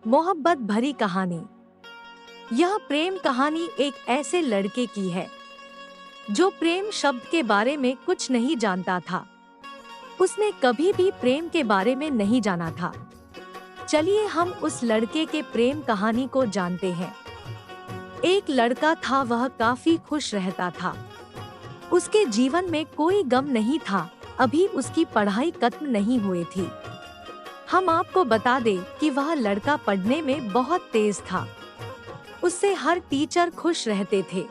मोहब्बत भरी कहानी। यह प्रेम कहानी एक ऐसे लड़के की है जो प्रेम शब्द के बारे में कुछ नहीं जानता था। उसने कभी भी प्रेम के बारे में नहीं जाना था। चलिए हम उस लड़के के प्रेम कहानी को जानते हैं। एक लड़का था, वह काफी खुश रहता था। उसके जीवन में कोई गम नहीं था। अभी उसकी पढ़ाई खत्म नहीं हुई थी। हम आपको बता दें कि वह लड़का पढ़ने में बहुत तेज था। उससे हर टीचर खुश रहते थे।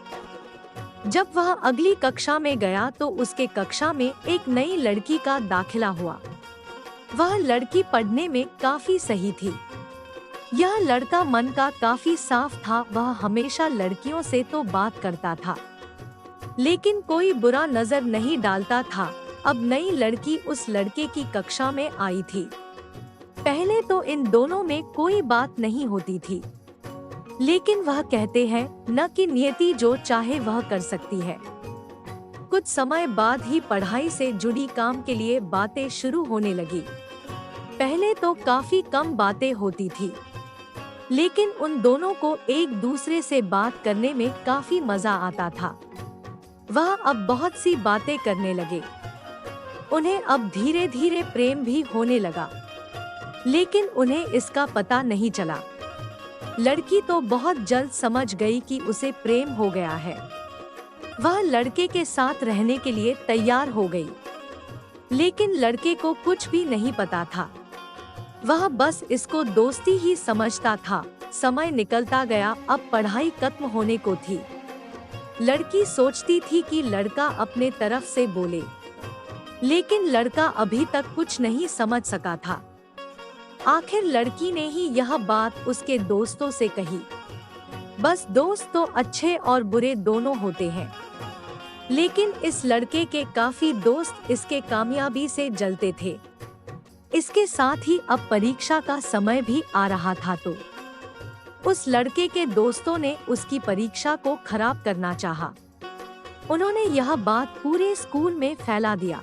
जब वह अगली कक्षा में गया तो उसके कक्षा में एक नई लड़की का दाखिला हुआ। वह लड़की पढ़ने में काफी सही थी। यह लड़का मन का काफी साफ था। वह हमेशा लड़कियों से तो बात करता था, लेकिन कोई बुरा नजर नहीं डालता था। अब नई लड़की उस लड़के की कक्षा में आई थी। पहले तो इन दोनों में कोई बात नहीं होती थी, लेकिन वह कहते हैं न कि नियति जो चाहे वह कर सकती है। कुछ समय बाद ही पढ़ाई से जुड़ी काम के लिए बातें शुरू होने लगी। पहले तो काफी कम बातें होती थी, लेकिन उन दोनों को एक दूसरे से बात करने में काफी मजा आता था। वह अब बहुत सी बातें करने लगे। उन्हें अब धीरे धीरे प्रेम भी होने लगा, लेकिन उन्हें इसका पता नहीं चला। लड़की तो बहुत जल्द समझ गई कि उसे प्रेम हो गया है। वह लड़के के साथ रहने के लिए तैयार हो गई, लेकिन लड़के को कुछ भी नहीं पता था। वह बस इसको दोस्ती ही समझता था। समय निकलता गया, अब पढ़ाई खत्म होने को थी। लड़की सोचती थी कि लड़का अपने तरफ से बोले, लेकिन लड़का अभी तक कुछ नहीं समझ सका था। आखिर लड़की ने ही यह बात उसके दोस्तों से कही। बस दोस्त तो अच्छे और बुरे दोनों होते हैं, लेकिन इस लड़के के काफी दोस्त इसके कामयाबी से जलते थे। इसके साथ ही अब परीक्षा का समय भी आ रहा था, तो उस लड़के के दोस्तों ने उसकी परीक्षा को खराब करना चाहा। उन्होंने यह बात पूरे स्कूल में फैला दिया।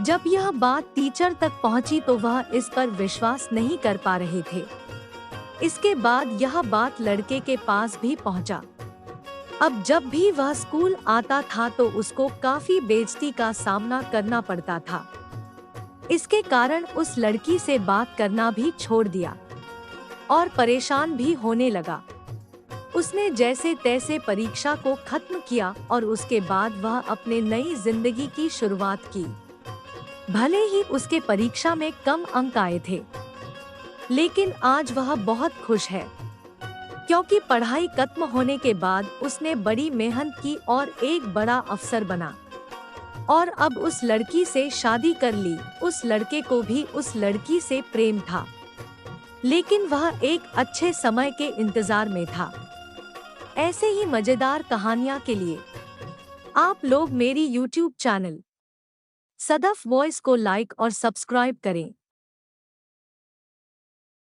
जब यह बात टीचर तक पहुंची तो वह इस पर विश्वास नहीं कर पा रहे थे। इसके बाद यह बात लड़के के पास भी पहुंचा। अब जब भी वह स्कूल आता था तो उसको काफी बेइज्जती का सामना करना पड़ता था। इसके कारण उस लड़की से बात करना भी छोड़ दिया और परेशान भी होने लगा। उसने जैसे तैसे परीक्षा को खत्म किया और उसके बाद वह अपने नई जिंदगी की शुरुआत की। भले ही उसके परीक्षा में कम अंक आए थे, लेकिन आज वह बहुत खुश है, क्योंकि पढ़ाई खत्म होने के बाद उसने बड़ी मेहनत की और एक बड़ा अफसर बना और अब उस लड़की से शादी कर ली। उस लड़के को भी उस लड़की से प्रेम था, लेकिन वह एक अच्छे समय के इंतजार में था। ऐसे ही मजेदार कहानियां के लिए आप लोग मेरी YouTube चैनल सदफ वॉइस को लाइक और सब्सक्राइब करें।